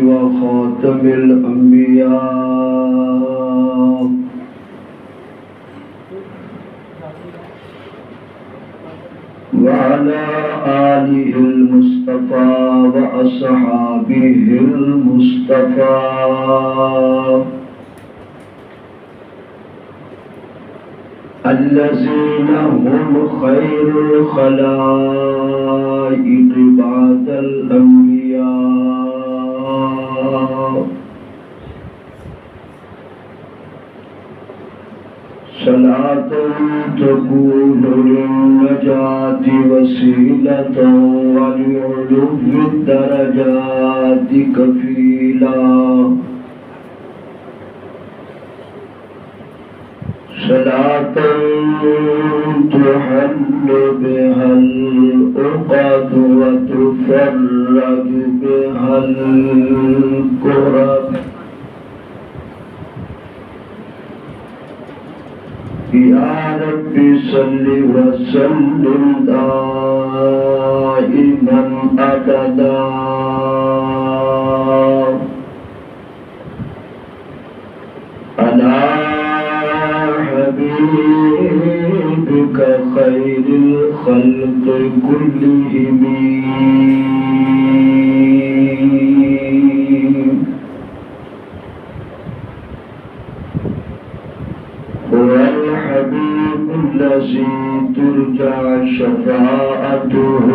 وخاتم الأنبياء وعلى آله المصطفى وأصحابه المصطفى الذين هم خير الخلائق بعد الأنبياء صلاة تكون للنجاة وسيلة ولعلو الدرجات كفيلا صلاة تحل بها العقد وتفرج بها الكرب يا رب صل وسلم دائما أبدا على حبيبك خير الخلق كلهم هو الحبيب الذي ترجى شفاعته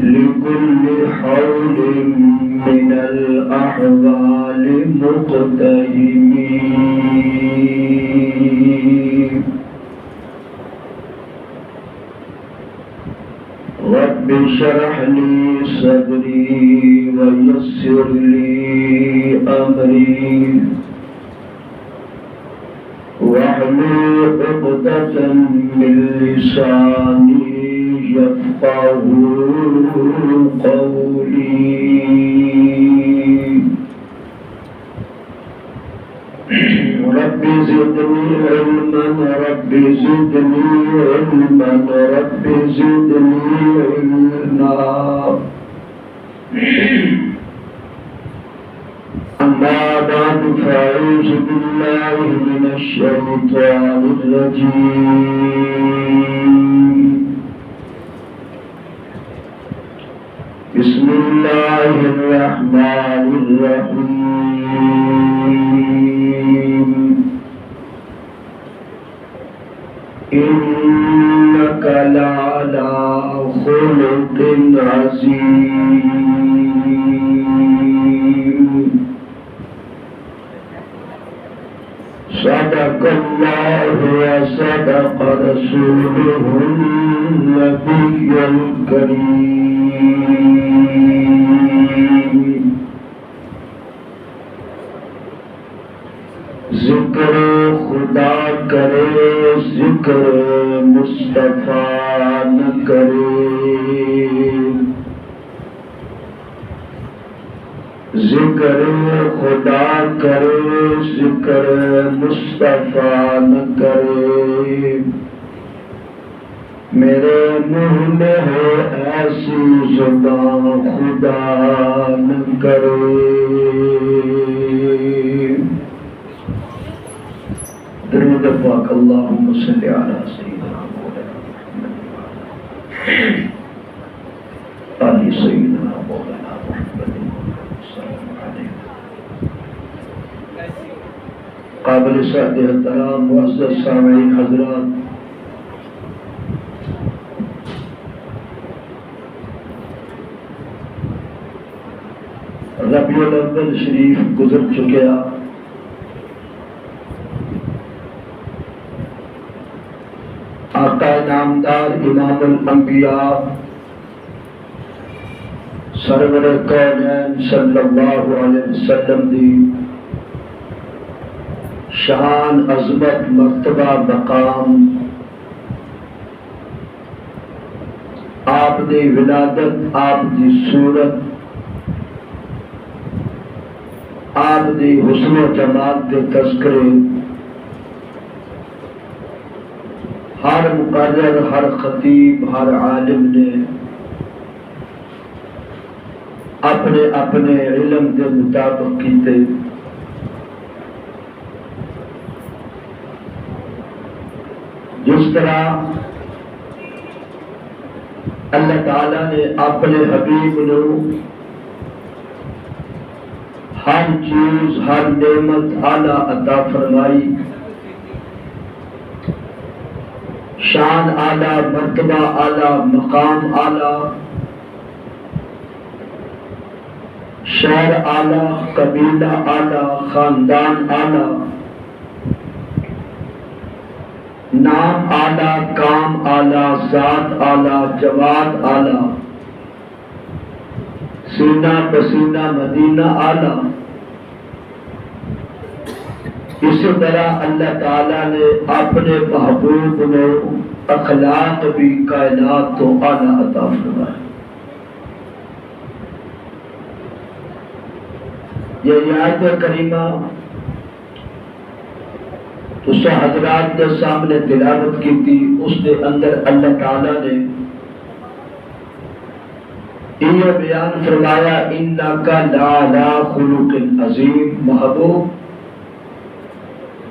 لكل حول من الأحوال مقتهم رب اشرح لي صدري ويسر لي أمري واحلل عقدة من لساني يفقهوا قولي رب زدني علما رب زدني علما رب زدني علما أما بعد فأعوذ بالله من الشيطان الرجيم بسم الله الرحمن الرحيم إنك لعلى خلق عظيم صدق الله وصدق رسوله النبي الكريم ذکر خدا کرے ذکر مصطفیٰ نہ کرے ذکر خدا کرے ذکر مصطفیٰ نہ کرے میرے منہ میں ہے ایسی زبان خدا نہ کرے درود پاک اللہم صلی علی سیدنا مولانا محمد علی سیدنا مولانا محمد قابل صاحب احترام معزز سامعین حضرات، ربیع الاول شریف گزر چکیا، آقا نامدار امام الانبیاء سرور کونین صلی اللہ علیہ وسلم دی شان عظمت مرتبہ مقام آپ دی ولادت آپ دی صورت آپ دی حسن و جمال کے تذکرے ہر مقرر ہر خطیب ہر عالم نے اپنے اپنے علم کے مطابق کیتے. جس طرح اللہ تعالیٰ نے اپنے حبیب نو ہر چیز ہر نعمت اعلیٰ عطا فرمائی، شان اعلیٰ، مرتبہ اعلیٰ، مقام اعلیٰ، شہر اعلیٰ، قبیلہ اعلیٰ، خاندان اعلیٰ، نام اعلیٰ، کام اعلیٰ، ذات اعلیٰ، جواد اعلیٰ، سینہ پسینہ مدینہ اعلیٰ. اسی طرح اللہ تعالیٰ نے اپنے محبوب میں اخلاق بھی کائنات تو اعلیٰ عطا فرمائے. یہ آیت کریمہ تو حضرات کے سامنے تلاوت کی تھی. اس کے اندر اللہ تعالیٰ نے یہ بیان فرمایا انک لعلی خلق عظیم، محبوب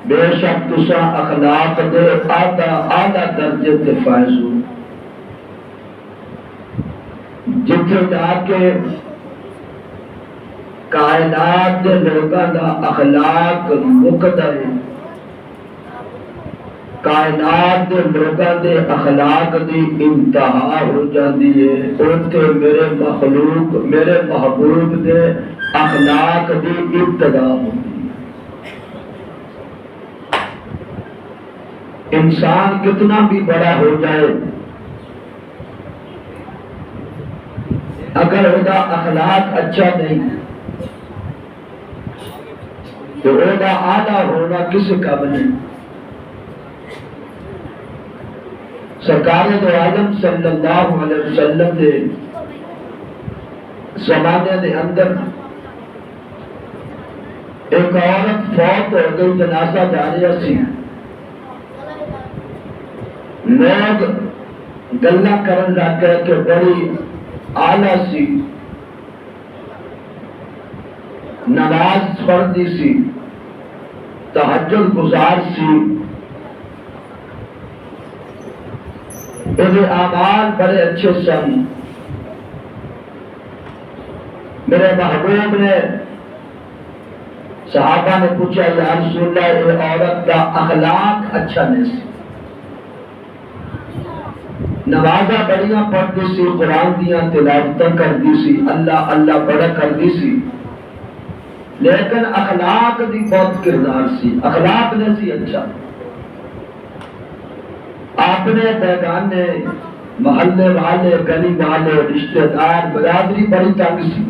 بے شک تسا اخلاق دے اعلیٰ درجے تے فائز ہو. جتھے جا کے کائنات دے لوگاں دا اخلاق مقدر ہے، کائنات دے لوگاں دے اخلاق دی انتہا ہو جاندی ہے، اوتھے میرے مخلوق میرے محبوب دے اخلاق دی ابتدا ہوندی ہے. انسان کتنا بھی بڑا ہو جائے، اگر وہ اخلاق اچھا نہیں تو وہ اعلیٰ ہونا کس کام نہیں. سرکار دو عالم صلی اللہ علیہ وسلم نے زمانے کے اندر ایک عورت فوت ہو گئی، جنازہ جاریہ سی. لوگ گلا کرن لگ گئے کہ بڑی اعلیٰ سی، نماز پڑھتی سی، تہجد گزار سی، میرے اعمال بڑے اچھے سن. میرے محبوب نے صحابہ نے پوچھا یا رسول اللہ یہ عورت کا اخلاق اچھا نہیں سی، نمازاں بڑیاں پڑھتی سی، قرآن دیاں تلاوتاں کرتی سی، اللہ اللہ بڑا کرتی سی، لیکن اخلاق دی بہت کردار سی، اخلاق نے سی اچھا. اپنے بیگانے محلے والے گلی والے رشتہ دار برادری بڑی تنگ سی.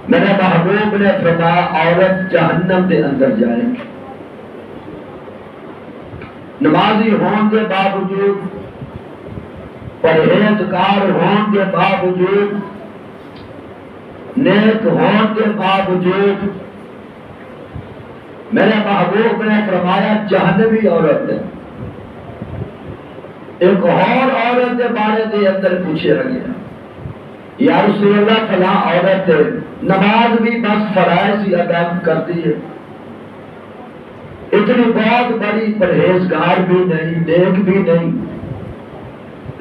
میرے محبوب نے فرمایا عورت جہنم دے اندر جائے گی. نمازی ہون کے باوجود، پرہیزگار ہون کے باوجود، نیک ہون کے باوجود، میرے محبوب نے فرمایا جہنمی عورت ہے. ایک اور عورت کے بارے دے اندر پوچھا گیا یا رسول اللہ فلاں عورت ہے، نماز بھی بس فرائض ہی ادا کرتی ہے، اتنی بہت بڑی پرہیزگار بھی نہیں، نیک بھی نہیں،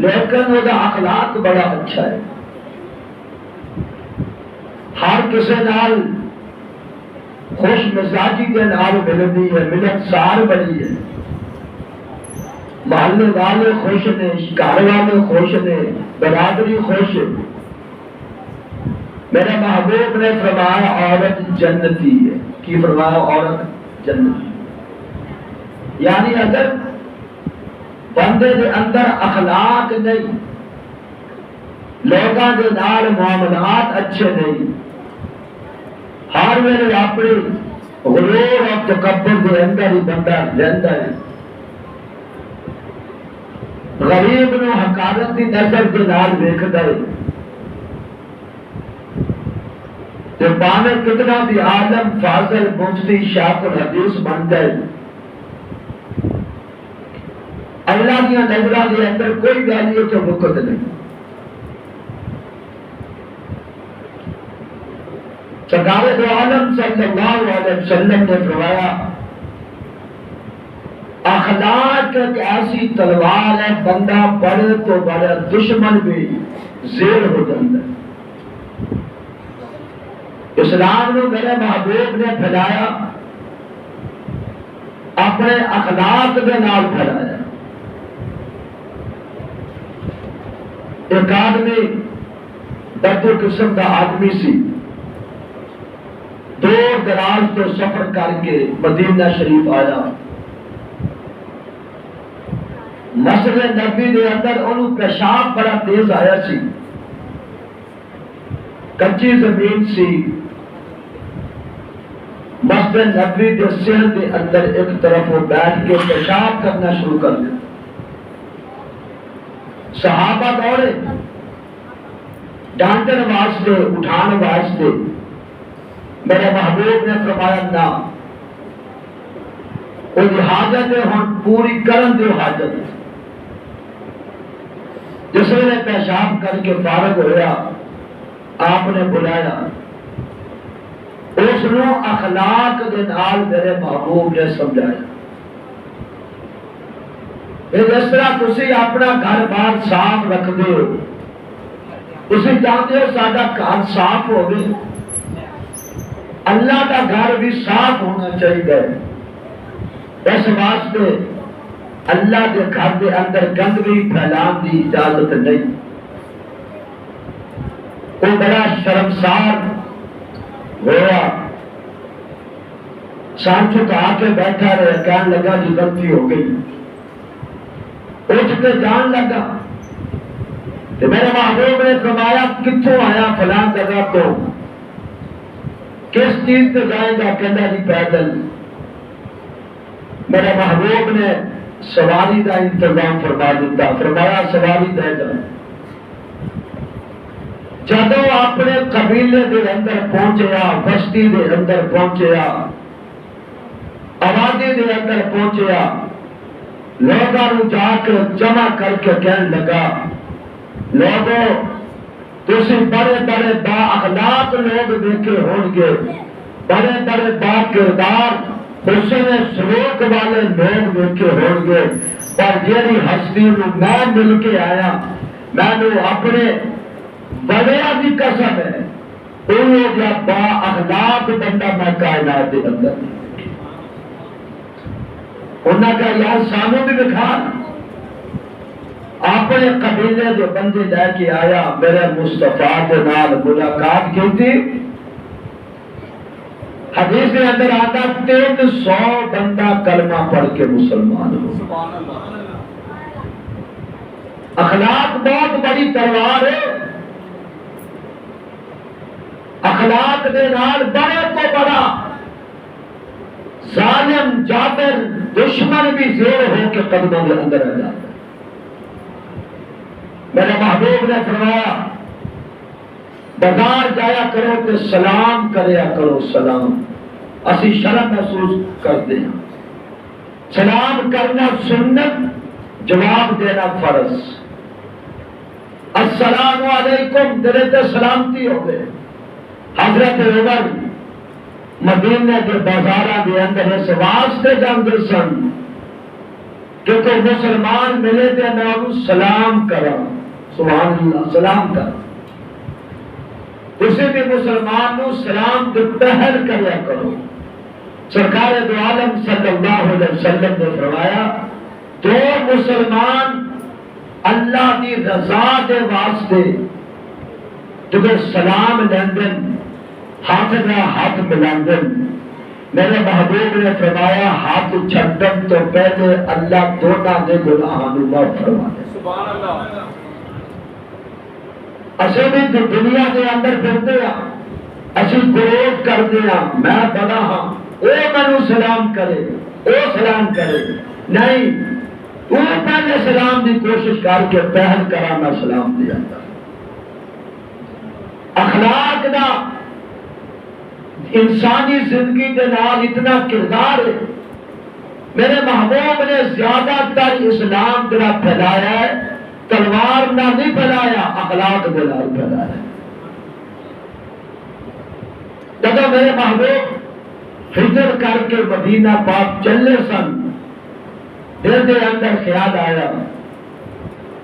لیکن وہ اخلاق بڑا اچھا ہے، ہر کسی نال خوش مزاجی کے نال ملتی ہے، ملنسار بڑی ہے، محلے والے خوش نے، گھر والے خوش نے، برادری خوش ہے. میرے محبوب نے فرمایا عورت جنتی ہے. کی فرمایا عورت جنتی. یعنی اگر بندے کے اندر اخلاق نہیں، لوگوں کے نال معاملات اچھے نہیں، ہر ویلے اپنے غرور اور تکبر کے اندر ہی بندہ رہتا ہے، غریب نو حقارت کی نظر کے نال ویکھدا ہے، تے بانے کتنا بھی عالم فاضل مفتی شاعر حدیث بن جائے، اللہ کی نظروں کے اندر کوئی گل تو مکت نہیں. سرکار دو عالم صلی اللہ علیہ وسلم نے فرمایا اخلاق ایک ایسی تلوار ہے بندہ بڑے تو بڑے دشمن بھی زیر ہو جاتا ہے۔ اسلام نے میرے محبوب نے پھیلایا اپنے اخلاق کے نال پھیلایا۔ ایک آدمی بدو قسم کا آدمی سی، دور دراز تو سفر کر کے مدینہ شریف آیا۔ مسجد نبی دے اندر انہوں پیشاب بڑا تیز آیا سی، کچی زمین سی۔ مسجد نبی دے سر دے اندر ایک طرف وہ بیٹھ کے پیشاب کرنا شروع کر دیا۔ صحابہ دوڑے ڈانٹن واسطے، اٹھان واسطے۔ میرے محبوب نے فرمایا نہ، وہ حاجت ہے ہن پوری کرن دی حاجت۔ جس نے پیشاب کر کے فارغ ہوا آپ نے بلایا، اس نو اخلاق دے نال میرے محبوب نے سمجھایا۔ اس طرح تسی اپنا گھر بار صاف رکھ دے ہو، تسی چاہتے ہو ساڈا گھر صاف ہوگی، اللہ کا گھر بھی صاف ہونا چاہیے۔ اس واسطے اللہ کے گھر کے اندر گندگی پھیلان کی اجازت نہیں۔ وہ بڑا شرمسار ہوا، سان چکا کے بیٹھا رہے، کہنے لگا جی غلطی ہو گئی، اٹھ کے جان لگا۔ تو میرے محبوب نے فرمایا کتوں آیا؟ فلاں جگہ تو۔ کس چیز پہ جائے گا؟ کہنا جی پیدل۔ میرے محبوب نے سواری کا انتظام فرما دیتا، فرمایا سواری دے جا۔ جدو اپنے قبیلے دے اندر پہنچیا، بستی دے اندر پہنچیا، آبادی دے اندر پہنچیا، لوگوں جا کے جمع کر کے کہنے لگا لوگوں تسی بڑے بڑے با اخلاق لوگ دیکھے ہوں گے، بڑے بڑے با کردار حسن سلوک والے لوگ دیکھے ہوں گے، پر جیڑی ہستی نو میں مل کے آیا، میں نے اپنے بڑیا کی قسم ہے انہوں جا با اخلاق بندہ میں کائنات کے اندر۔ انہوں کا یار سانوں بھی دکھا، اپنے قبیلے جو بندے لے کے آیا، میرے مصطفیٰ کے نال ملاقات کی تھی۔ حدیث کے اندر آتا 300 بندہ کلمہ پڑھ کے مسلمان ہو۔ اخلاق بہت بڑی تلوار ہے، اخلاق دے نال بڑے تو بڑا ظالم جابر دشمن بھی زیر ہو کے قدموں کے اندر آ جاتا ہے۔ میرے محبوب نے فرمایا بازار جایا کرو تو سلام کریا کرو، سلام اسی شرم محسوس کرتے ہیں، سلام کرنا سنت، جواب دینا فرض۔ السلام علیکم تیرے تے سلامتی ہو گئے۔ حضرت عمر مدینے کے بازاراں دے اندر اس واسطے جاندے سن کہ کوئی مسلمان ملے تے میں انہوں سلام کرا، سبحان اللہ، سلام کرا۔ کسی بھی مسلمان نو سلام کے پہل کریا کرو۔ سرکار دو عالم صلی اللہ علیہ وسلم نے فرمایا جو مسلمان اللہ کی رضا دے واسطے جو سلام لیندن، ہاتھ نہ ہاتھ ملاندن، میرے محبوب نے فرمایا ہاتھ چھڈن تو پہلے اللہ دونوں دے گناہاں نو معاف فرما دے۔ سبحان اللہ۔ اسی بھی دنیا کے اندر پھرتے ہیں، اسی گروہ کرتے ہیں، میں بڑا ہاں، او مینو سلام کرے، او سلام کرے، نہیں وہ پہلے سلام دی کوشش کر کے پہل کرا میں سلام دیا۔ اخلاق دا انسانی زندگی کے نال اتنا کردار ہے۔ میرے محبوب نے زیادہ تر اسلام جڑا پھیلایا ہے تلوار نہ نہیں پھیلایا، اخلاق دے نال پھیلایا۔ جب میرے محبوب ہجرت کر کے مدینہ پاک چلے سن، دل دے اندر خیال آیا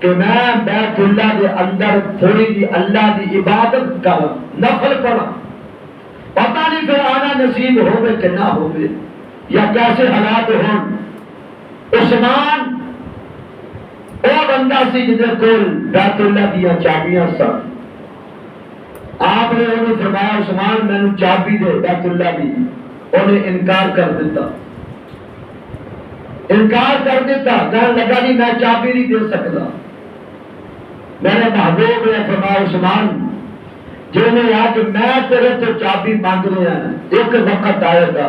کہ میں بیت اللہ دے اندر تھوڑی جی اللہ دی عبادت کر نفل پڑھا، پتہ نہیں پھر آنا نصیب ہوگے کہ نہ ہوگے یا کیسے حالات ہوں۔ عثمان وہ بندہ سی جدے کول بیت اللہ دیا چابیاں سن، آپ نے انہوں فرمایا عثمان میں نے چابی دے بیت اللہ دی، انہیں انکار کر دیتا، کہنے لگا نہیں میں چابی نہیں دے سکتا۔ میرے محبوب نے فرمایا عثمان جنہیں آ کہ میں تیرے تو چابی مانگ رہے ہیں، ایک وقت آئے گا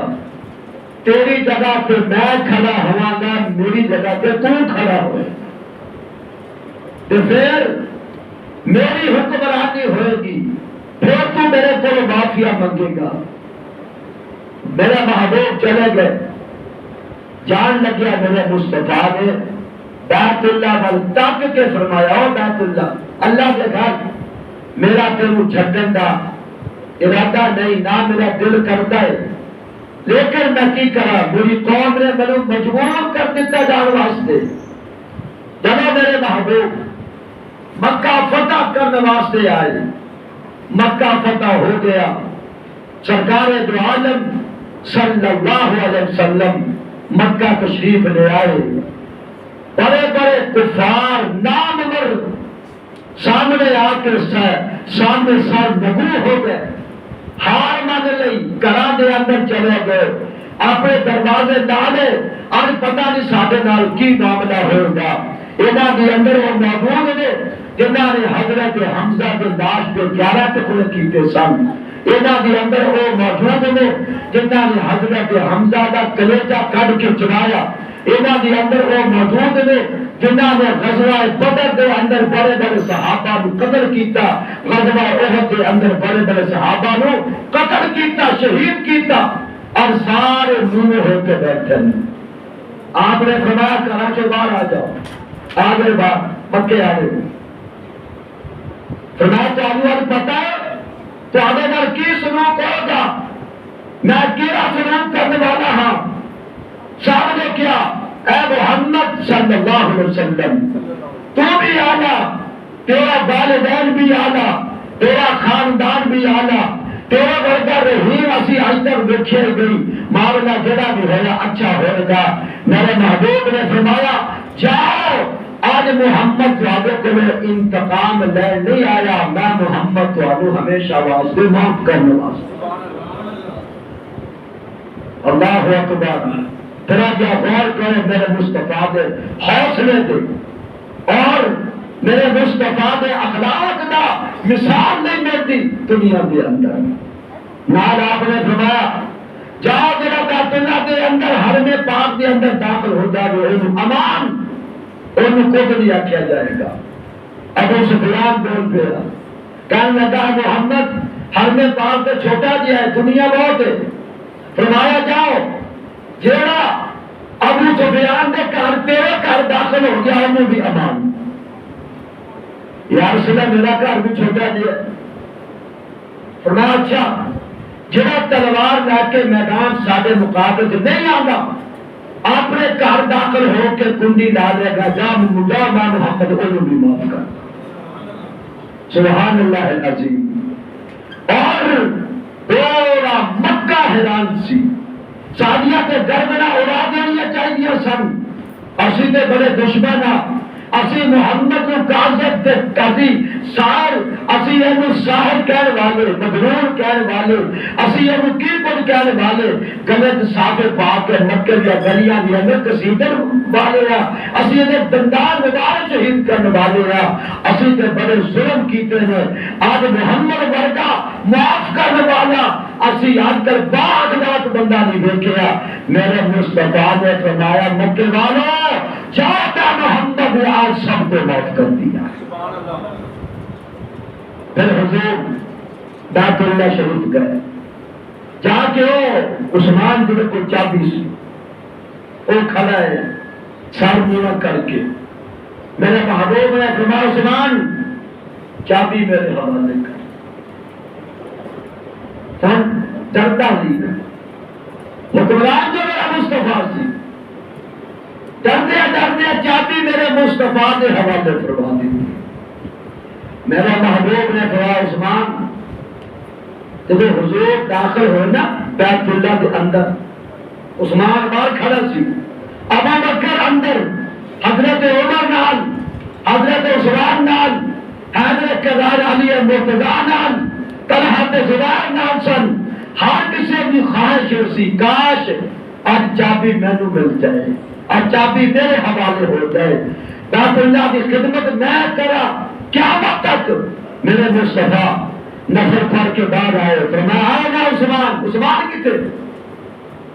تیری جگہ پہ میں کھڑا ہوا گا، میری جگہ پہ تو کھڑا ہوئے، تو پھر میری حکمرانی ہوئے گی، پھر تو میرے کو معافیا مانگے گا۔ میرے محبوب چلے گئے، جان لگیا میرے مصطفیٰ نے بیت اللہ وال تک کے فرمایا او بیت اللہ کے گھر میرا تینوں چھڈن دا ارادہ نہیں، نہ میرا دل کرتا ہے، لیکن میں کی کرا، میری قوم نے مجھے مجبور کر دیتا جان واسطے۔ جب میرے محبوب مکہ فتح کرنے واسطے آئے، مکہ فتح ہو گیا، سرکار دو عالم صلی اللہ علیہ وسلم مکہ تشریف لے آئے، بڑے بڑے کفار نامور سامنے آ کے سامنے سر نگو ہو گئے، ہار مان لئی، گھراں دے اندر چلے گئے، اپنے دروازے ڈالے، آج پتہ نہیں ساڈے نال کی معاملہ ہوگا۔ انہاں دے اندر وہ موجود نے جنہاں نے حضرت حمزہ کے لاش پہ 11 ٹکڑے کیتے سن، انہاں دے اندر وہ موجود نے جنہاں نے حضرت حمزہ کا کلیجہ کڈ کے چرایا، انہاں دے اندر وہ موجود نے جنہاں نے غزوہ بدر دے اندر بڑے بڑے صحابہ کو قتل کیتا، غزوہ احد دے اندر بڑے بڑے صحابہ کو قتل کیتا، شہید کیتا، اور سارے منہ ہو کے بیٹھے ہیں۔ آپ نے فرمایا کراچی باہر آ جاؤ، آگے باہر مکے آگے فرمایا تو پتہ ہے تو آگے بار کی سلوک ہوگا، میں کیا سلوک کرنے والا ہوں۔ صاحب نے کیا اے محمد صلی اللہ علیہ وسلم تو بھی آنا، تیرا والدین بھی آنا، تیرا خاندان بھی آنا، تیرا ورگا رحیم اسی آج تک دیکھے گئی، معاملہ جڑا بھی ہوگا اچھا ہوگا۔ میرے محبوب نے فرمایا جاؤ، آج محمد والے کو میں انتقام لے نہیں آیا، میں محمد والوں ہمیشہ واسطے معاف کرنے واسطے۔ اللہ اکبر، تیرا کیا غور کرے میرے مصطفیٰ دے حوصلے دے اور میرے مصطفیٰ دے اخلاق دا مثال نہیں ملتی دنیا کے اندر۔ نال آپ نے فرمایا جاؤ جڑا بیت اللہ دے اندر حرم پاک دے اندر داخل ہو جائے امان، ان کو بھی آکھیا جائے گا۔ ابو سفیان بول پیا، کہنے لگا محمد حرم پاک سے چھوٹا جہا ہے، دنیا بہت ہے۔ فرمایا جاؤ جیڑا ابو سفیان دے گھر تیرے گھر داخل ہو گیا انہوں بھی امان۔ یا رسول اللہ میرا گھر بھی چھوٹا جہا ہے۔ فرمایا اچھا جڑا تلوار لے کے میدان ساڈے مقابلے سے نہیں آتا اپنے گھر داخل ہو کے کنڈی لا لے گا، جا میں محمد انہوں بھی معاف کر۔ سبحان اللہ العظیم۔ اور پورا مکہ حیران سی، سادیہ کے گردنہ اڑا دینیا چاہیے سن، اسی تے بڑے دشمن ہاں، اسی محمد کو کاذب تے کذی سار، اسی اینو ساحر کہنے والے، مغرور کہنے والے، اسی اینو کیپر کہنے والے، غلط صافے پا کے مکے دیا گلیاں دیا میں کسیدر والے ہیں، اسی اینو دندان مبارک شہید کرنے والے ہیں، اسی تے بڑے ظلم کیتے ہیں۔ آج محمد ورگا معاف کرنے والا اسی آج کل باغ رات بندہ نہیں دیکھیا۔ میرے مصطفیٰ نے فرمایا مکے والوں جاتا محمد نے آج سب کو معاف کر دیا۔ پھر حضور بیت اللہ شریف گئے، جا کے وہ عثمان جنہیں کو چابی سی وہ کھڑا ہے سر نیوا کر کے، میرے محبوب نے فرمایا عثمان چابی میرے حوالے کر۔ ڈرتا نہیں ہے حکمران جو میرا مصطفیٰ سی ڈردیا چابی میرے مصطفیٰ کے حوالے فرما دی میرا محبوب نے فرمایا عثمان جب حضور داخل ہوئے نا بیت اللہ کے اندر عثمان باہر کھڑا سی ابو بکر اندر حضرت عمر نال حضرت عثمان نال حضرت کذار علی مرتضیٰ نال طلحہ زبیر نال سن ہر کسی کی خواہش سی کاش آج چابی مینوں مل جائے اور چابی میرے حوالے ہو جائے بیت اللہ کی خدمت میں کرا قیامت تک میرے مصطفیٰ نفر پڑھ کے بعد آئے فرمایا آئے نا عثمان کتنے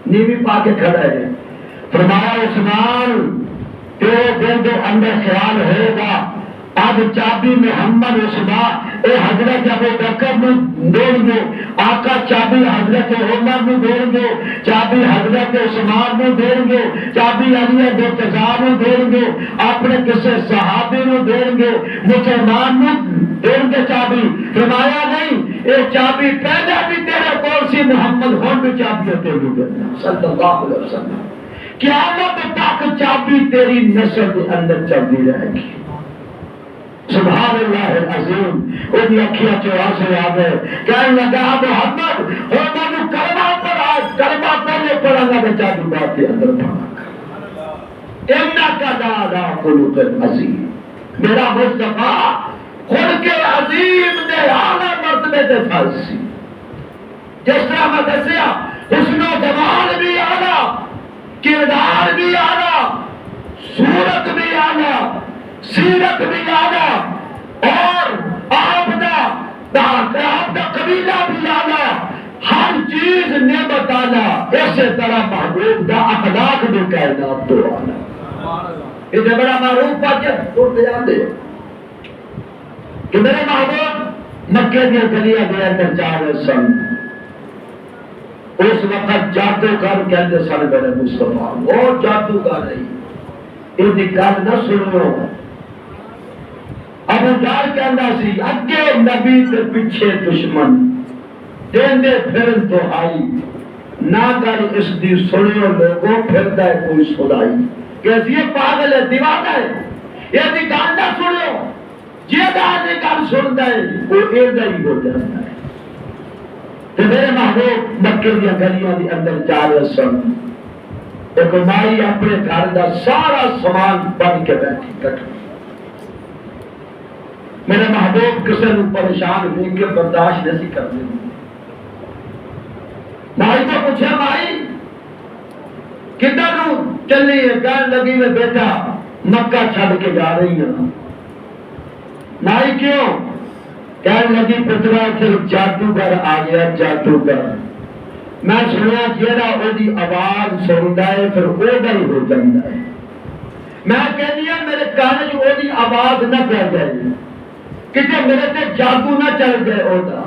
نیوی پا کے کھڑا ہے فرمایا عثمان تیرے دل کے اندر خیال ہوگا اب چابی محمد عثمان اے حضرت ابو بکر میں دیں گے آقا چابی حضرت عمر میں دیں گے چابی حضرت عثمان میں دیں گے چابی علی مرتضیٰ میں دیں گے اپنے کسی صحابی میں دیں گے مسلمان میں دیں گے چابی فرمایا نہیں یہ چابی پہلے بھی تیرے کول سی محمد ہون بھی چابی تیرے دینا صلی اللہ علیہ وسلم قیامت تک چابی تیری نسل کے اندر چلتی رہے گی سبحان اللہ العظیم ان کی اکھیاں چوہا سے آ گئے کہنے لگا محمد ہو میں کلمہ پر آج کلمہ پڑھنے پر اللہ نے چابی بات کے اندر پڑھا انکا لا خلق عظیم میرا مصطفیٰ خلق عظیم دے اعلیٰ مرتبے دے فارسی جس طرح میں دسیا حسن و جمال بھی اعلیٰ کردار بھی اعلیٰ صورت بھی اعلیٰ سیرت بھی اعلیٰ اور آپ کا قبیلہ بھی اعلیٰ ہر چیز نعمت اعلیٰ اسی طرح محبوب دا اخلاق بھی کائنات تو اعلیٰ یہ بڑا معروف بات ہے توڑتے جاتے کہ میرے محبوب مکے کی گلیاں گیا اندر جا رہے سن اس وقت جادوگر کہتے سن میرے مصطفیٰ وہ جادوگر نہیں یہ گل نہ سنو ابو جہل کہندا سی اگے نبی تے پیچھے دشمن دیندے پھرن تو آئی نہ گل اس دی سنیو لوگوں پھردا ہے کوئی سنائی کہ یہ پاگل ہے دیوانہ ہے یہ دی گل نہ سنو جیدا دی گل سندا ہے وہ ایدا ہی ہو جاتا ہے تے میرے محبوب مکے دی گلیاں دی اندر جا رہے سن ایک مائی اپنے گھر دا سارا سامان بن کے بیٹھی کٹ میرے محبوب کسی نے پریشان دیکھ کے برداشت نہیں کرتے مائی کو پوچھا مائی کدھر چلی ہے کہنے لگی میں بیٹا مکہ چھڑ کے جا رہی ہوں مائی کیوں کہنے لگی پترا پھر جادوگر آ گیا جادوگر میں سنیا جیڑا وہ دی آواز سنتا ہے پھر وہ ہی ہو جاتا ہے میں کہنی ہوں میرے کان چ وہ دی آواز نہ پہ جائے کہ میرے تے جادو نہ چل جائے ہوتا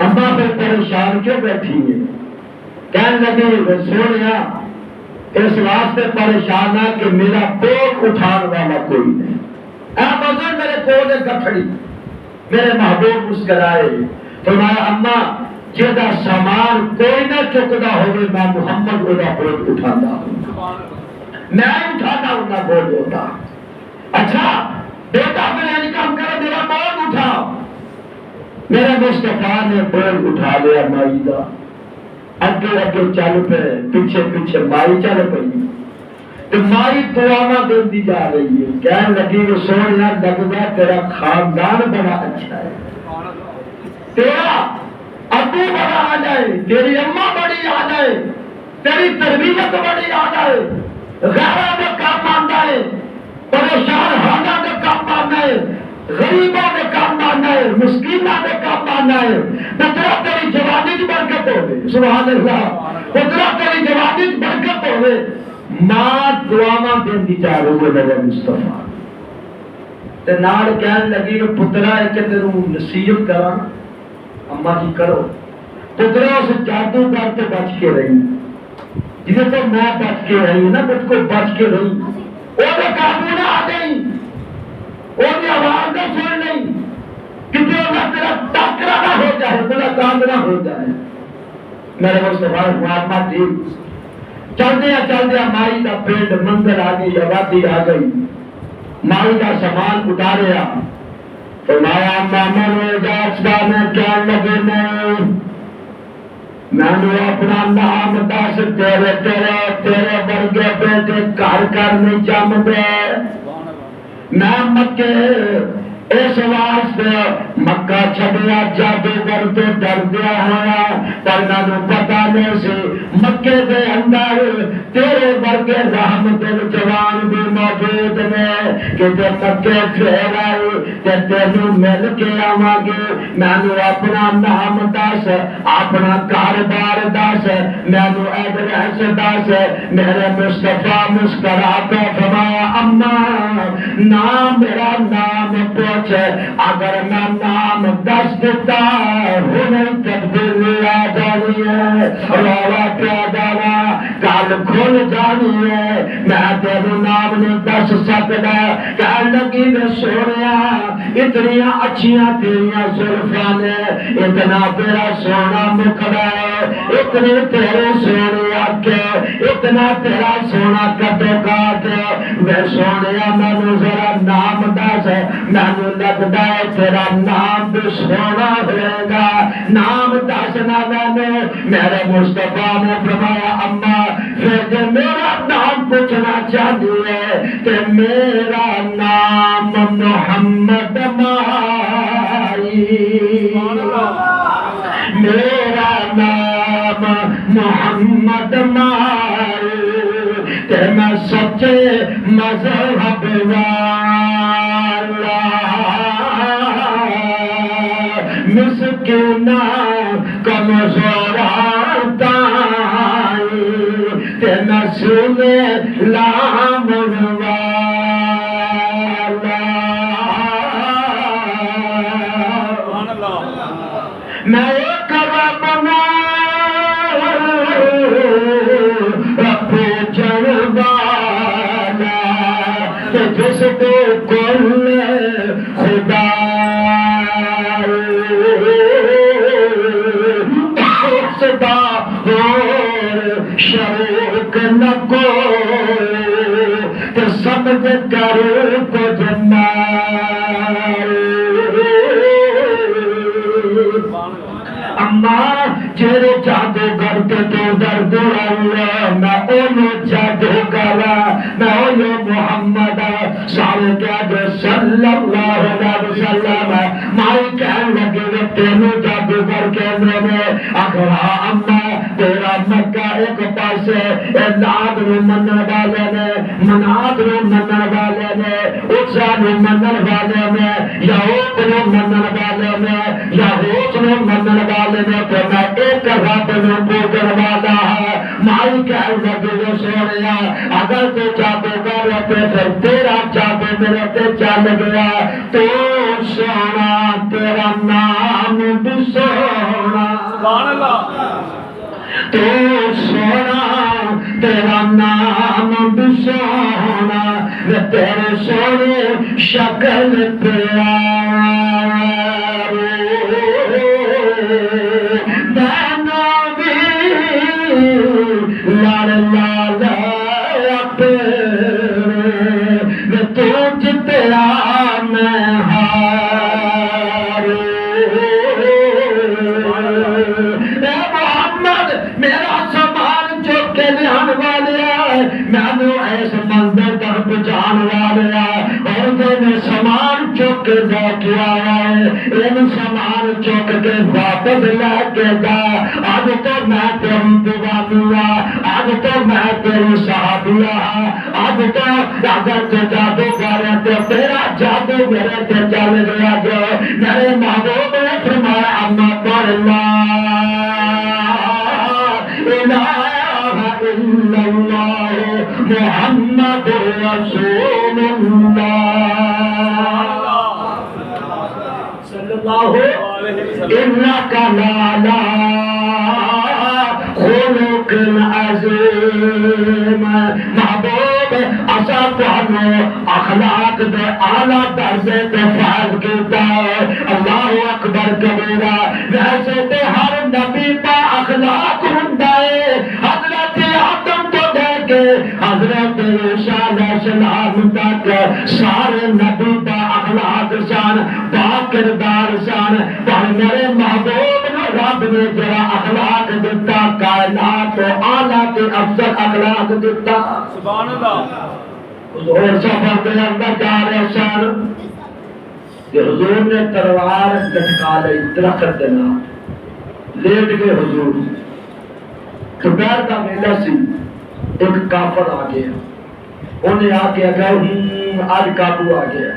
اما پھر پریشان کیوں بیٹھی ہے کہنے لگی سونیا اس واسطے پریشان ہے کہ میرا بوجھ اٹھان والا کوئی نہیں اے مگر میرے کول گٹھڑی میرے محبوب مسکرائے فرمایا اما جیدا سامان کوئی نہ چکدا ہوئے میں محمد اودا بوجھ اٹھاتا ہوں میں اٹھاتا ہوں نہ بوجھ ہوتا اچھا بیٹا میرے کام کرے میرا بوجھ اٹھا میرے مصطفیٰ نے بوجھ اٹھا لیا مائی دا اگے اگے چل پے پیچھے پیچھے مائی چل پئی تو مائی دعاواں دیندی جا رہی ہے کہنے لگی وہ سونیا لگدا تیرا خاندان بڑا اچھا ہے تیرا ابو بڑا آ جائے تیری اماں بڑی آ جائے تیری تربیت بڑی آ جائے غیروں میں کام آنا ہے پریشان ہونا میں کام آنا ہے غریبوں میں کام آنا ہے مسکینوں میں کام آنا ہے پترا تیری جوانی کی برکت ہوگی سبحان اللہ پترا تیری جوانی کی برکت ہوگی ماں دعاواں دیندی جا رہی ہے میرے مصطفیٰ تے نال کہن لگی کہ پترا ہے کہ تینوں نصیحت کراں اما جی کرو پترا اس جادوگر سے بچ کے رہی جسے تو میں بچ کے رہی نا مجھ کو بچ کے رہی وہ تو قابو نہ آ گئی وہ بھی آواز نہ سن نہیں کتنے اللہ تیرا ٹکرا نہ ہو جائے تیرا کام نہ ہو جائے میرے مصطفیٰ محمد جی چلدیا مائی دا پنڈ منزل آ گئی آبادی آ گئی مائی دا سامان اتاریا فرمایا ماما نے جاستا میں کیا لگے میں نے اپنا نام دس تیرے تیرے تیرے ورگے بیٹے گھر نہیں جم دے میں مکے اس واسطے مکہ چھڑیا جادوگر تے ڈر گیا ہوا پر نہ پتا نہیں سی مکے دے اندر تیرے ورگے رحمت جوان بھی موجود نے کہ تے مکے پھر آئی تے تینوں مل کے آواں گے میں نے اپنا نام دس اپنا کاروبار دس میں نے ایڈریس دس میرے مصطفیٰ مسکرا کے فرمایا اما نام میرا نام اگر میں نام دس دیتا ہنر تبدیلی آ جانی ہے رولا کیا جانا کل کھل جانی ہے میں تیرے نام نہیں دس سکتا کہنے لگی میں سونیا اتنی اچھیاں تیریاں زلفاں نے اتنا تیرا سونا مکھڑا ہے اتنی تیرے سونے آنکھیں اتنا تیرا سونا کدو کاٹ میں سونیا میں ذرا نام دس میں لگتا ہے تیرا نام بھی سونا ہوئے گا نام دسنا میں نے میرے مصطفیٰ نے فرمایا اما پھر جو میرا نام پوچھنا چاہتی ہے کہ میرا نام محمد مائی میرا نام محمد مائی کہ میں سچے مذہب والا مسکینہ کمزور دائی کہ میں سنے لام والا میں ایک ربنا جس کو کل خدا صدا اور شریک نہ کوئی تو سمجھ کر کو جمال اما جیرے جادوگر تے تو درد اللہ میں اولو جادوگر میں اولو محمد صلی اللہ علیہ وسلم مائی کہنے لگے تینوں جادوگر کہنے میں اگر اما تیرا مکہ ایک پاسے لاد رو منن والے نے مناد رو منن والے نے اچھا رو منن والے نے یہود رو منن والے نے یہود رو منن والے نے تو میں ایک رب رو پوجن والا ہے مائی کہنے لگے وہ سونیا اگر تو جادوگر رہتے پھر تیرا جادو میرے تے چل گیا تو سونا تیرا نام بھی سونا سبحان اللہ تو سونا تیرا نام بھی سونا تیرے سونے شکل پیار دینا بھی لڑ لالا تو جتنا میں ہار محمد میرا سامان جو کے لہن والے میں نے ایسے منظر تک پہنچان والے اور میں سامان چک کے جا کیا ہے ان سامان چک کے واپس لے کے جا آج تو میں تیرم دیوانیا آج تو میں تیری صحابیہ آج تو اگر تو جادو کرے تو تیرا جادو میرے تے چل گیا جو میرے محبوب نے فرمایا اما پر اللہ الہ الا اللہ محمد رسول اللہ صلی اللہ انکا لالا خلق عظیم محبوب اسا تہانوں اخلاق دے اعلی درجے تے فائز کیتا ہے اللہ اکبر کبیرہ ویسے تے ہر نبی دا اخلاق ہوندا ہے حضرت آدم تو لے کے حضرت عیسیٰ علیہ السلام تک سارے نبی دا اخلاق سان با کردار سان پر میرے محبوب نے رب نے جڑا اخلاق دیتا کائنات تو اعلیٰ کے افضل اخلاق دیتا سبحان اللہ حضور سفر کے اندر جا رہے سن کہ حضور نے تلوار لٹکا لی درخت دینا لیٹ کے حضور دوپہر کا ویلا سی ایک کافر آ گیا انہیں آ کے اگر آج قابو آ گیا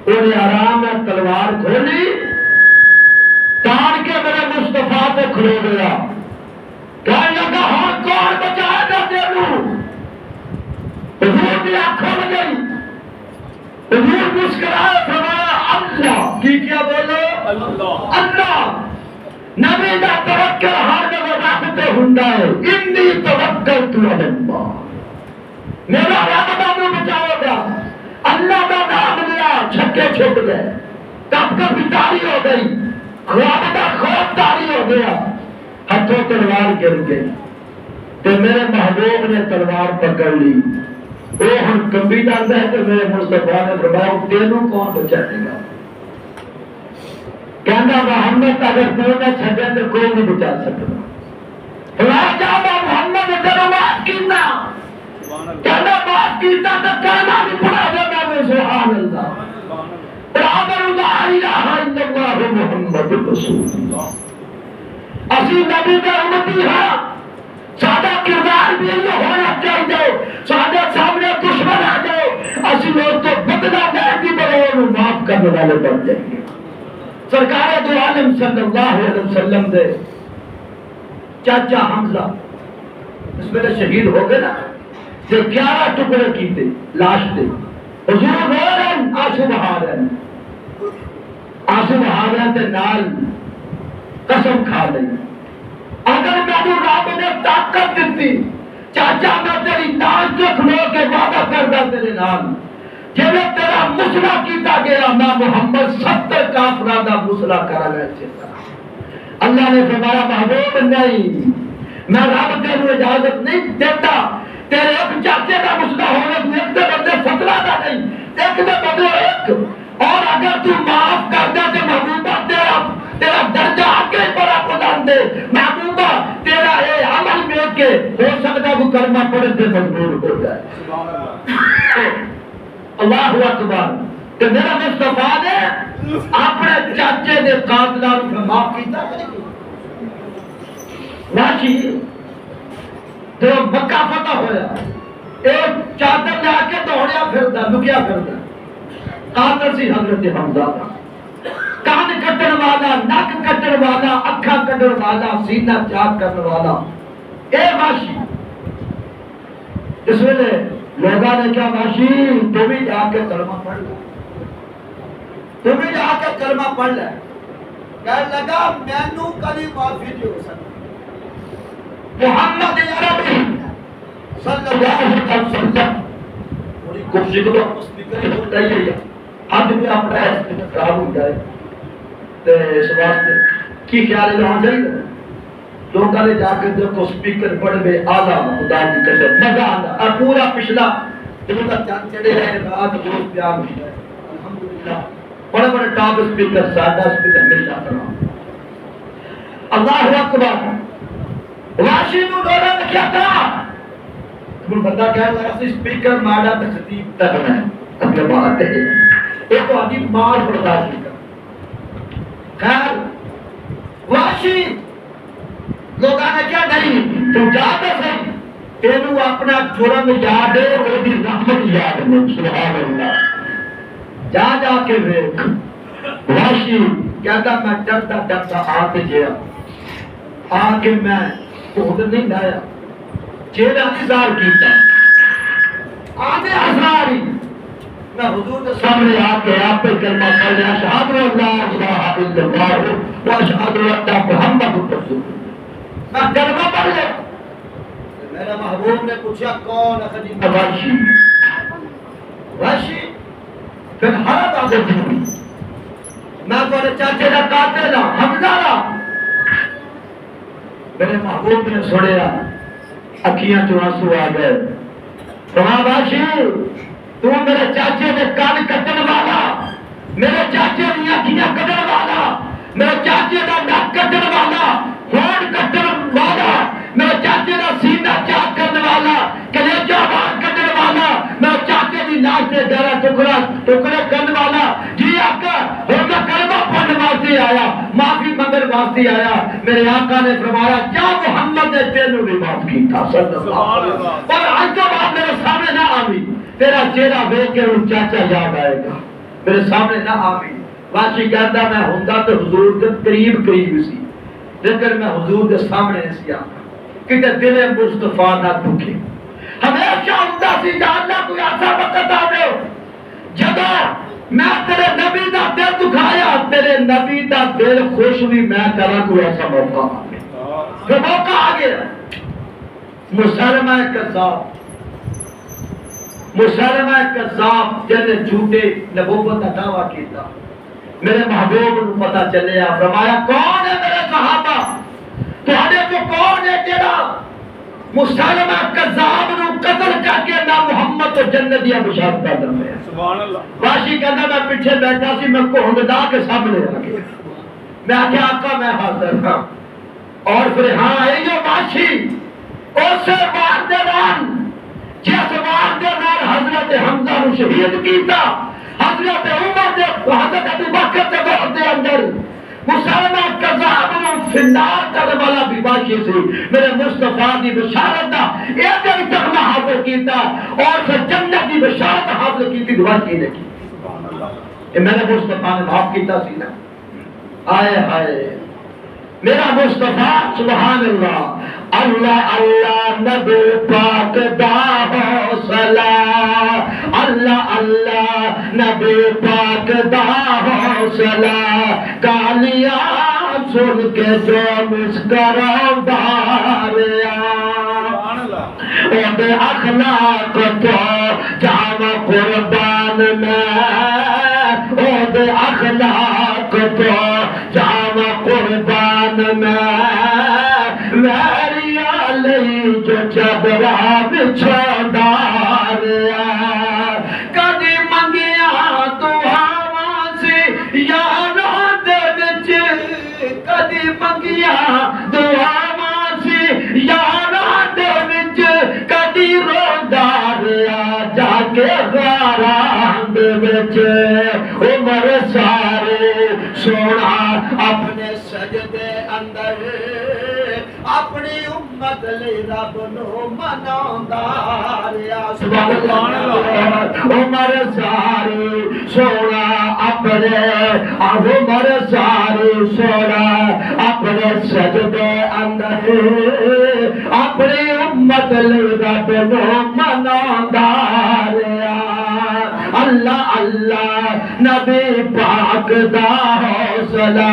انہیں آرام میں تلوار کھولی تان کے میرے مصطفیٰ پہ کھلو گیا کہنے لگا ہاں کون بچائے گا تینوں حضور کی آنکھوں میں گئی حضور مسکرائے فرمایا اللہ کی کیا بولو اللہ نبی دا توکل ہر جگہ رابطے ہوندا ہے انی توکلت علی اللہ میرا رب مینوں بچاؤ گا اللہ دا نام لیا چھکے چھپ گئے تب کا بیداری ہو گئی خواب دا خوف داری ہو گیا ہاتھوں تلوار گر گئی تو میرے محبوب نے تلوار پکڑ لی وہ ہم کمبی جانتا ہے تو میرے مصطفیٰ نے فرمایا تینوں کون بچائے گا کہنا محمد اگر تو نہ چھڑے تو کوئی نہیں بچا سکتا فرمایا جاؤ محمد تیرا معاف کینا کہنا معاف کیتا تو کہنا بھی پڑا جانا میں سبحان اللہ برابر لا الہ الا اللہ محمد رسول اللہ اسی نبی کا امتی ہے سادہ کردار بھی یہ ہونا چاہیے سادہ سامنے دشمن آ جاؤ اسی لوگ تو بدلا دے دی بڑے معاف کرنے والے بن جائیں گے سرکار دو عالم صلی اللہ علیہ وسلم دے چاچا حمزہ اس میں شہید ہو گئے نا جو 11 ٹکڑے کیتے لاش دے حضور رو رہے ہیں آنسو بہا رہے ہیں آنسو بہا رہے ہیں تے نال قسم کھا لیں اگر میں رب نے طاقت دیتی چاچا میں تیری ناز جو کھلو کے وعدہ کردہ تیرے نام جب تیرا مسئلہ کیتا گیا میں محمد 70 کافرہ دا مسئلہ کرا گیا چیتا اللہ نے فرمایا محبوب نہیں میں رب تیرے اجازت نہیں دیتا تیرے ایک چاچے کا مسئلہ ہونے تو ایک دے بندے فتلہ دا نہیں ایک دے بندے ایک اور اگر تو معاف کر دے تو محبوبہ تیرا درجہ آگے بڑا بلند دے محبوبہ تیرا اے عمل میں کے ہو سکتا وہ کلمہ پڑھے دے مجبور ہو جائے اللہ اکبر کہ میرا مصطفیٰ نے اپنے چاچے دے قاتلان کو معاف کیتا راشی تو مکہ فتح ہویا ایک چادر لے کے دوڑیا پھرتا لکیا پھرتا قاتل سی حضرت حمزہ کا کان کٹن والا نک کٹن والا اکھا کٹن والا سینہ چاک کرنے والا اے واشی اس ویلے لوگاں نے کیا واشی تو بھی جا کے کلمہ پڑھ لے تو بھی جا کے کلمہ پڑھ لے کہنے لگا مینوں کبھی معافی نہیں ہو سکتی محمد عربی صلی اللہ علیہ وسلم پوری کرسی کو سپیکر ہی ہوتا ہی ہے حد میں اپنا اسپیکر خراب ہو جائے تو اس واسطے کی خیال ہے ہوں جائے لوگاں نے جا کے دیکھو سپیکر بڑھ بے آلہ خدا کی قسم مزہ آتا اور پورا پچھلا جنہوں کا چاند چڑھے رہے رات دوست پیار ہو جائے الحمدللہ بڑے بڑے ٹاپ سپیکر سادہ سپیکر مل جاتا رہا اللہ اکبر راشی نو دورہ نے کیا تھا تم بندہ کہہ رہا ہے سپیکر ماڑا تخطیب تک ہے اب یہ بات ہے ایک تو عدیب مار برداشت کر خیر راشی لوگاں نے کیا نہیں تو جاتے سے تینوں اپنا جرم یاد ہے اور بھی رحمت یاد ہے سبحان اللہ جا جا کے دیکھ راشی کہتا میں ڈرتا ڈرتا آتے گیا آ کے میں خود نہیں لایا چیرہ ہزار کیتا آدھے ہزاری میں حضور کے سامنے آ کے آپ پہ کلمہ پڑھ لیا اشہد اللہ الہ الا اللہ و اشہد ان محمد رسول اللہ میں کلمہ پڑھ لیا میرا محبوب محبوب نے پوچھا کون خلیفہ؟ وحشی۔ وحشی پھر حالت آگے تھی میں تھوڑے چاچے کا قاتل ہوں حمزہ دا۔ میرے محبوب نے سنیا اکھیاں چوں آنسو آ گئے۔ کہا وحشی تو میرے چاچے نے کان کٹن والا، میرے چاچے دی اکھیاں کٹن والا، میرے چاچے دا نک کٹن والا، ہونٹ کٹن والا، میرے چاچے دا سینہ چاک کرنے والا، کلیجہ باہر کٹن والا، میرے چاچے دی لاش سے گہرا ٹکڑے کرنے والا۔ جی آقا اور میں کلمہ پڑھنے واسطے آیا، معافی منگنے واسطے آیا۔ میرے آقا نے فرمایا کیا محمد نے تینوں بھی معاف کیتا صلی اللہ علیہ وسلم، اور آج تو بات میرے سامنے نہ آوی، تیرا چہرہ دیکھ کے وہ چاچا یاد آئے گا، میرے سامنے نہ آوی۔ واشی کہتا میں ہوندا تو حضور کے قریب سی، لیکن میں حضور کے سامنے سی آتا کہ دل مصطفیٰ نہ دکھے۔ ہمیشہ ہوندا سی یا اللہ کوئی ایسا وقت آوے جدوں میں تیرے نبی دا دل دکھایا، تیرے نبی دا دل خوش بھی میں کراں، کوئی ایسا موقع آوے۔ پھر موقع آ گیا۔ مسلمہ کذاب جن جھوٹے نبوت کا دعویٰ کیتا، میرے محبوب کو پتا چلیا، فرمایا کون ہے میرے صحابہ تھوڑے کو کون ہے جڑا مسلمہ کذاب نو قتل کر کے نہ محمد تو جنت دیا بشارت کر دے۔ سبحان اللہ۔ واشی کہتا میں پیچھے بیٹھا سی، میں کو ہنگدا کے سامنے آ گیا، میں آخیا آقا میں حاضر ہاں، اور پھر ہاں آئی جو واشی اسے وار دے ران جس وار دے ران حضرت حمزہ نو شہید کیتا، حضرت عمر دے حضرت ابو بکر دے دور دے اندر مسلمہ کذاب نو فنار کرنے والا بھی واشی سی۔ میرے مصطفیٰ دی بشارت دا ایک دن تک میں حاضر کیتا، اور پھر جنت دی بشارت حاصل کیتی واشی نے کی۔ یہ میرے مصطفیٰ نے معاف کیتا سی نا۔ آئے ہائے میرا مصطفیٰ سبحان اللہ، اللہ اللہ نبی پاک دا حوصلہ، اللہ اللہ نبی پاک دا حوصلہ، گالیاں سن کے جو مسکراتا رہیا، اودے اخلاق تو جام قربان میں، اودے اخلاق تو جام قربان میں، میری علی جو چادرہ بچھوڑا رہیا، کدی منگیا تو ہوا سے یاراں دے وچ، کدی منگیا تو ہوا سے یاراں دے وچ، کدی روندا رہیا جا کے غاراں دے وچ، عمر سارے سونا اپنے سجدے اندر اپنی امت لئی رب نو مناوندا رہیا۔ سبحان اللہ۔ عمر سارے سونا اپنے عمر سارے سونا اپنے سجدے اندر اپنی امت لئی رب نو مناوندا رہیا۔ اللہ اللہ نبی پاک دا حوصلہ،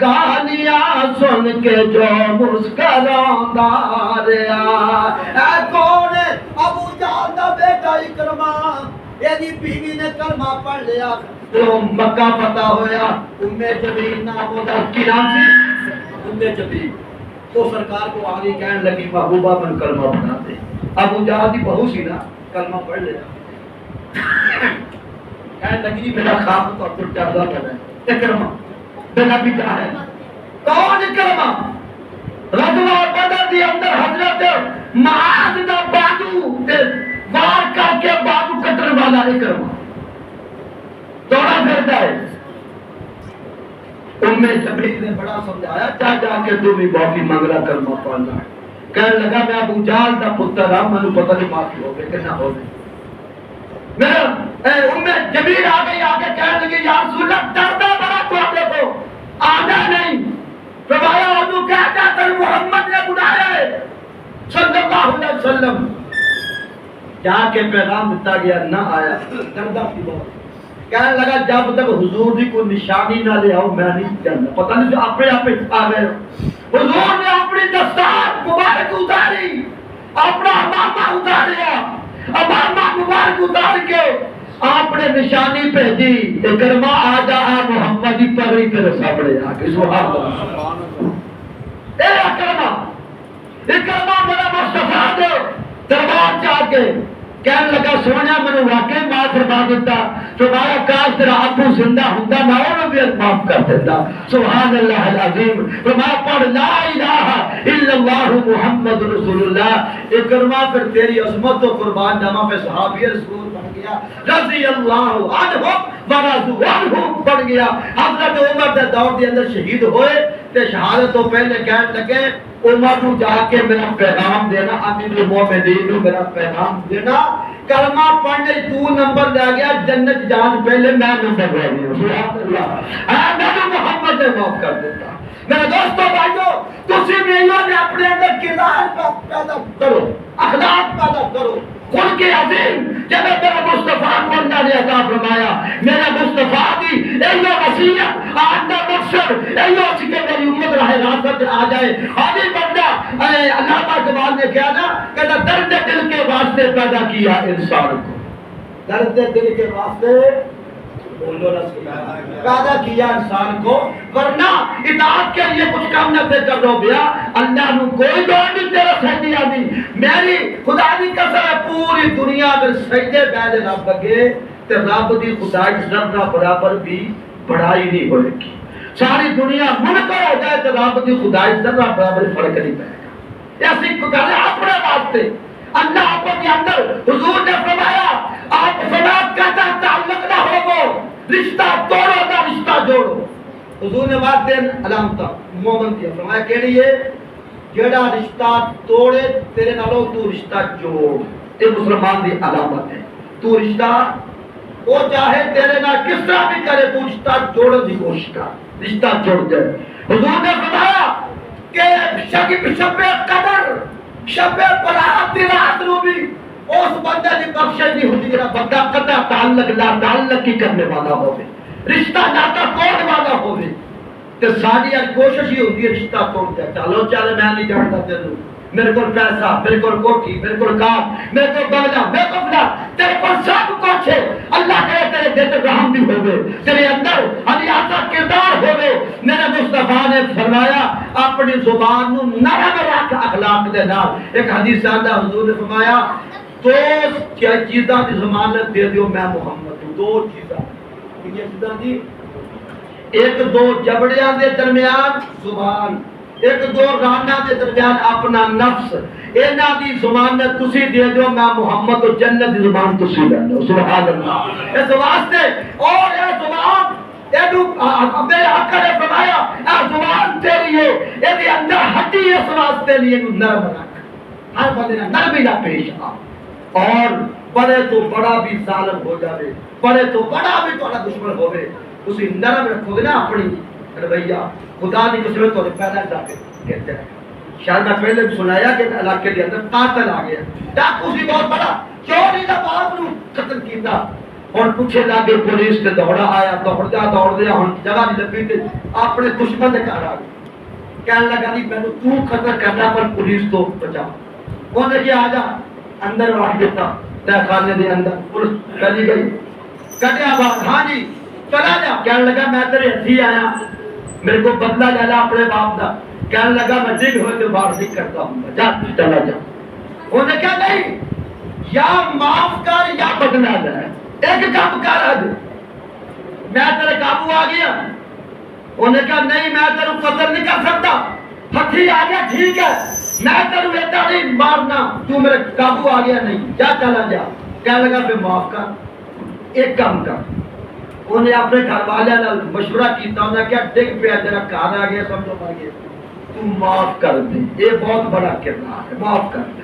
گالیاں سن کے جو مسکراتا رہیا۔ اے کون ہے؟ ابو جہل دا بیٹا اکرمہ، یہ بیوی نے کلمہ پڑھ لیا تو مکہ فتح ہویا۔ جبریل نام ہوتا کی نام سے جبریل، تو سرکار کو آگے کہنے لگی محبوبہ من کلمہ پڑھا دے۔ ابو جہل دی بہو سی نا، کلمہ پڑھ لیا، کہنے لگی میرا خواب تو عبد الجابر ہے، اکرمہ میرا بیٹا ہے۔ کون اکرمہ؟ غزوہ بدر دی اندر حضرت معاذ دا بازو وار کر کے بازو کٹن والا اکرمہ دوڑا پھرتا ہے۔ جبریل نے بڑا سمجھایا، جا کے تو بھی معافی منگلا کلمہ پڑھنا۔ کہنے لگا میں ابو جہل دا پتر ہاں، مجھے پتہ نہیں معافی ہو گئے کہ نہ ہو گئے۔ میرا جبریل آ گئی، آگے کہنے لگی یا رسول اللہ ڈردا بڑا تو کو آنا نہیں۔ فرمایا ابو کہتا تھا محمد نے بلایا ہے صلی اللہ علیہ وسلم، جا کے پیغام دیتا گیا، نہ آیا، ڈردا کی بات۔ کہنے لگا جب تک حضور کی کوئی نشانی نہ لے آؤ میں نہیں جانتا، پتہ نہیں جو اپنے آپ آ گئے۔ حضور نے اپنی دستار مبارک اتاری، اپنا امامہ اتاریا، امامہ مبارک اتار کے آپ نے نشانی بھیجی، اکرما آ جا محمد کی پگڑی تیرے سامنے آ کے، سبحان اللہ، اے اکرما، اکرما میرا مصطفیٰ دے دربار جا کے کہنے لگا سونا میں واقعی معاف فرما دیتا، فرمایا کاش تیرا ابو زندہ ہوتا میں انہوں بھی معاف کر دیتا، سبحان اللہ العظیم، فرمایا پڑھ لا الہ الا اللہ محمد رسول اللہ، اکرما پھر تیری عظمت و قربان جامہ پہ صحابی رسول بن گیا، رضی اللہ عنہ ورضوا عنہ بن گیا۔ حضرت عمر دے دور دے اندر شہید ہوئے تے شہادت تو پہلے کہنے لگے عمر کو جا کے میرا پیغام دینا، امیر المومنین کو میرا پیغام دینا، کلمہ پڑھنے تو نمبر لے گیا جنت جان پہلے میں نمبر لے گیا، سبحان اللہ، اے نبی محمد نے معاف کر دیتا۔ میرے دوستو بھائیو، تسی میلیوں نے اپنے اندر کردار پیدا کرو، اخلاق پیدا کرو، خود کے عظیم جب میرا مصطفیٰ کو اللہ نے عطا فرمایا، میرا مصطفیٰ دی ایو وسیعت آندہ مقصد ایو چکے میری امت راہ راست آ جائے، آدھی بندہ اللہ پاک جواب نے کیا نا کہتا درد دل کے واسطے پیدا کیا انسان کو، درد دل کے واسطے پیدا کیا انسان کو، ورنہ اطاعت کے لیے کچھ کام نہ تھے کر رو بیا، اللہ نو کوئی دور نہیں تیرا سجدی آدھی، میری خدا دی قسم ہے پوری دنیا اگر سجدے بیدے رب لگے تے رب دی خدای ذرہ برابر بھی بڑھائی نہیں ہوئے گی، ساری دنیا منکر ہو جائے تو رب دی خدای ذرہ برابر فرق نہیں پائے گا، یہ اسی کو کہا ہے اپنے واسطے، اللہ آپ کے اندر حضور نے فرمایا آپ صلات کا تعلق نہ ہو، رشتہ توڑو نہ رشتہ جوڑو، حضور نے بات دین علامت مومن دیا، فرمایا کہڑی ہے جیڑا رشتہ توڑے تیرے نالوں تو رشتہ جوڑ، یہ مسلمان دی علامت ہے، تو رشتہ وہ چاہے تیرے نال کس طرح بھی کرے تو رشتہ جوڑن دی کوشش کر، رشتہ جوڑ جائے۔ حضور نے فرمایا کہ شب قدر شب برات دی رات نو بھی اس بندے دی بخشش نہیں ہوتی جڑا بندہ قطع تعلق لا تعلق کی کرنے والا ہوے، رشتہ ناتا توڑ والا ہوے، تے ساری کوشش ہی ہوتی ہے رشتہ توڑ دے، چلو چل میں نہیں جانتا تینوں، میرے کو پیسہ، میرے کو کوٹھی، میرے کو کام، میرے کو بنگلہ، میرے کو فلا، تیرے کو سب کچھ ہے، اللہ کرے تیرے دل تے رحم بھی ہوے، تیرے اندر علیحدہ کردار ہوے۔ میرے مصطفیٰ نے فرمایا اپنی زبان نو نرم رکھ اخلاق دے نال، ایک حدیث آندا حضور نے فرمایا دو چیزاں دی ضمانت دے دیو میں محمد ہوں، دو چیزاں، یہ چیزاں دی، ایک دو جبڑیاں دے درمیان زبان، ایک دو رانا دے درمیان اپنا نفس، اینا دی ضمانت تسی دے دیو میں محمد و جنت دی زبان تسی لے لو، سبحان اللہ، اس واسطے اور اے زبان میرے آقا نے فرمایا اے زبان تیری ہے، یہ دی اندر ہڈی اس واسطے لیے نرم رکھ، ہر بندے نرمی نہ پیش آ، اور بڑے تو بڑا بھی ظالم ہو جاوے، بڑے تو بڑا بھی تھوڑا دشمن ہوئے، اسی نرم رکھو گے نا اپنی رویہ، خدا نے قسمت تو پہلا جا کے کہتے ہیں، شاید میں پہلے بھی سنایا کہ علاقے کے اندر قاتل آ گیا، ڈاکو سی بہت بڑا چوری دا باپ نو قتل کیتا، اور پوچھے لاگے پولیس تے دوڑا آیا، دوڑ دیا ہن جگہ نہیں لبھی تے اپنے دشمن دے گھر آ گیا، کہنے لگا نہیں مینوں تو قتل کرنا پر پولیس تو بچا، انہوں نے آ جا اندر واڑ دیتا تہ خانے دے اندر، پولیس چلی گئی، کٹیا بات ہاں جی چلا جا، کہنے لگا میں تیرے ہتھی آیا، میرے کو بدلہ لے لا اپنے باپ دا، کہنے لگا میں ڈگ ہوئے تو باہر نہیں کرتا ہوں، جا چلا جا، انہوں نے کہا نہیں یا معاف کر یا بدلہ لے، ایک کام کر آج میں تیرے قابو آ گیا، انہوں نے کہا نہیں میں تیرے قتل نہیں کر سکتا، ہتھی آ گیا ٹھیک ہے، میں تیرے ایڈا نہیں مارنا، تو میرے قابو آ گیا نہیں، جا چلا جا، کہنے لگا پھر معاف کر، ایک کام کر، انہیں اپنے گھر والے مشورہ کیتا، انہوں نے کہا ڈگ پہ تیرا کار آ گیا سمجھو مر گیا، تو معاف کر دے، یہ بہت بڑا کردار ہے، معاف کر دے،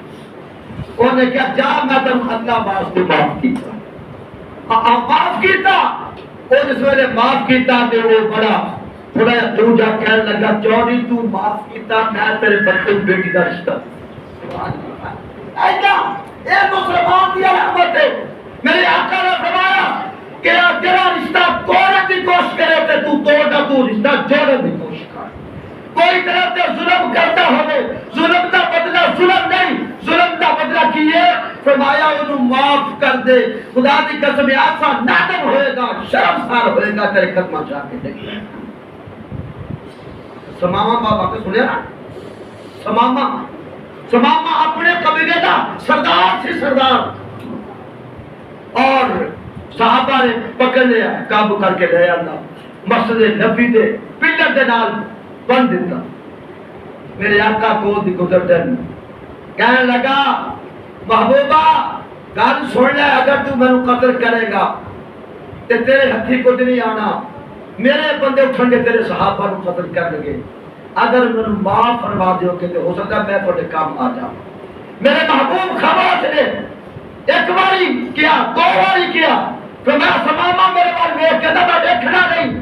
انہوں نے کہا جا میں تم اللہ واسطے معاف کیتا، معاف کیتا، وہ جس ویلے معاف کیتا تے وہ بڑا تھوڑا تو جا کہنے لگا چوری تو معاف کیتا میں تیرے بچے بیٹی دا رشتہ، ایسا اے مسلمان دی علامت ہے، میرے آقا نے فرمایا کہ تیرا رشتہ توڑنے کی کوشش کرے تے تو توڑنا، تو رشتہ جوڑنے کی کوشش کر، کوئی طرف سے ظلم کرتا ہوئے ظلم دا بدلہ ظلم نہیں، ظلم دا فرمایا انہوں معاف کر دے، خدا دی قسم ایسا نادم ہوئے گا، شرمسار ہوئے گا تیرے قدمہ چاہ کے دیکھ لے۔ سمامہ بابا کے سنے نا، سمامہ اپنے قبیلے کا سردار سے سردار، اور صحابہ نے پکڑ لیا، قابو کر کے لے اللہ مسجد نبی دے پلر دے نال بند دیتا۔ میرے آقا کو دی گزر دن کہنے لگا محبوبہ گل سن لے، اگر تو میں قتل کرے گا تے تیرے ہتھی کو نہیں آنا، میرے بندے اٹھن گے تیرے صحابہ کو قتل کر لگے، اگر میں معاف فرما دیو کہ ہو سکتا ہے میں تھوڑے کام آ جاؤں۔ میرے محبوب خاموش نے ایک باری کیا، دو باری کیا، پھر میں سمامہ میرے بار میں کہتا میں دیکھنا نہیں،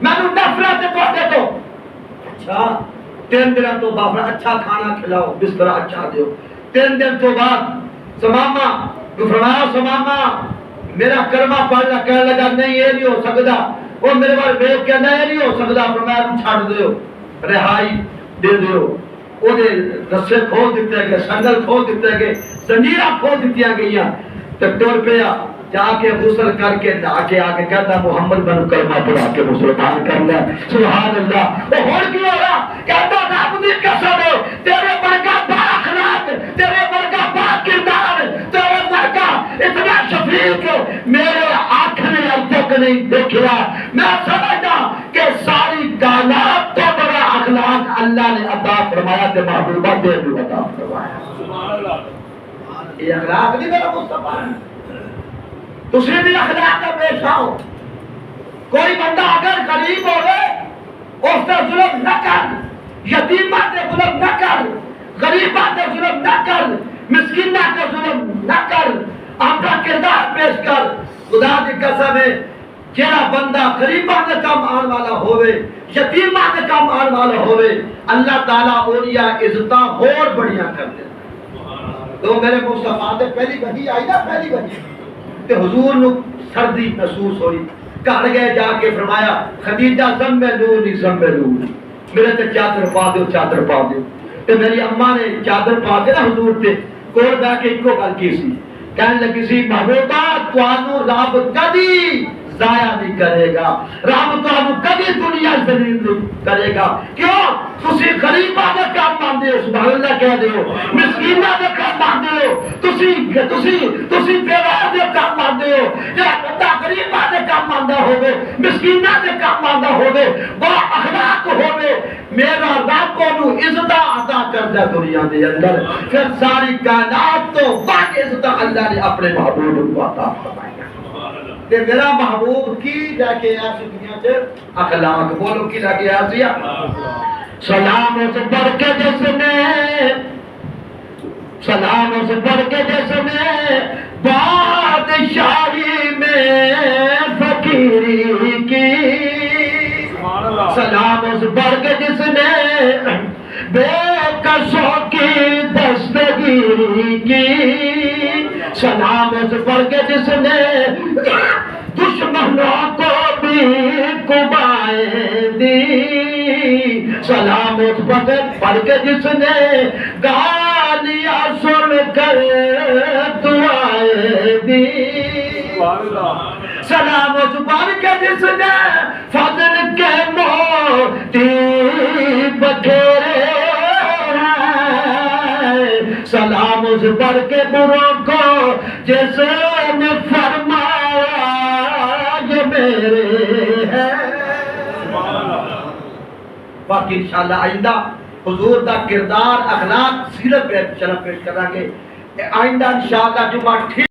میں نے نفرت توڑے تو اچھا 3 دن تو بعد اچھا کھانا کھلاؤ، بسترا اچھا دیو۔ 3 دن تو بعد سمامہ تو فرمایا سمامہ میرا کلمہ پڑھنا، کہنے لگا نہیں یہ نہیں ہو سکتا، وہ میرے بار میں کہنا یہ نہیں ہو سکتا، فرمایا تو چھاڑ دیو، رہائی دے دیو۔ انہیں رسے کھول دیتے گئے، سنگل کھول دیتے گئے، زنجیرہ کھول دیتیا گئیاں، تک ٹور پیا جا کے غسل کر کے آگے آگے کہتا محمد بن کلمہ پڑھا کے مسلمان کر لیا۔ سبحان اللہ۔ وہ ہوڑ کیوں ہو رہا؟ کہتا رب دی قسم ہے تیرے برگا با اخلاق، تیرے برگا با کردار، تیرے برگا اتنا شفیق میرے آنکھ نے اب تک نہیں دیکھا۔ میں سمجھتا کہ ساری کائنات تو بڑا اخلاق اللہ نے عطا فرمایا تے محبوبہ دے بھی عطا فرمایا۔ سبحان اللہ۔ یہ اخلاق نہیں میرا مصطفیٰ ہے، تسی بھی اخلاق کا پیش آؤ۔ کوئی بندہ اگر غریب ہوئے اس سے ظلم نہ کر، یتیمہ سے ظلم نہ کر، غریبہ سے ظلم نہ کر، مسکینہ سے ظلم نہ کر، اپنا کردار پیش کر۔ خدا دی قسم ہے جڑا بندہ غریبہ سے کم آن والا ہوئے، یتیمہ سے کم آن والا ہوئے، اللہ تعالیٰ اولیاء عزتاں اور بڑیاں کر دے۔ تو میرے مصطفیٰ سے پہلی وحی آئی نا، پہلی وحی کہ حضور نو سردی محسوس ہوئی، گھر گئے جا کے فرمایا خدیجہ زملونی زملونی، میرے تے چادر پا دیو، چادر پا دیو۔ تے میری اماں نے چادر پا کے نا حضور تے کول بیٹھ کے ایکو گل کی سی، کہنے لگی سی محبوبہ تانوں رب کدی ضائع نہیں کرے گا، رب تانوں کدی دنیا ذلیل نہیں کرے گا۔ کیوں؟ تسی غریباں دے کام ماندے ہو، سبحان اللہ کہہ دیو، مسکیناں دے کام ماندے ہو، تسی بیواہ دے کام ماندے ہو۔ جڑا بندہ غریباں دے کام ماندا ہوے، مسکیناں دے کام ماندا ہوے، با اخلاق ہوے، میرا رب اونوں عزت عطا کردا دنیا دے اندر، پھر ساری کائنات تو بعد عزت اللہ نے اپنے محبوب کو عطا فرمایا۔ کہ میرا محبوب کی لے کے آیا سی دنیا سے اخلاق، بولو کی لے کے آیا سی سلام اس پر کے جس نے، سلام اس پر کے جس نے بادشاہی میں فقیری کی، سلام اس پر کے جس نے بے کسوں کی دستگیری کی، سلام اس پر کے جس نے دشمنوں کو بھی قبائیں دی، سلام اس پر کے جس نے گالیاں سن کر دعائیں دی، سلام اس پر کے جس نے فضل کے موتی بکھیرے، سلام اس پر کے بروں کو جس نے فرمایا یہ میرے ہیں۔ باقی انشاءاللہ آئندہ حضور دا کردار، اخلاق، سیرت پہ چلا پیش کریں گے۔ آئندہ انشاءاللہ جمعہ ٹھیک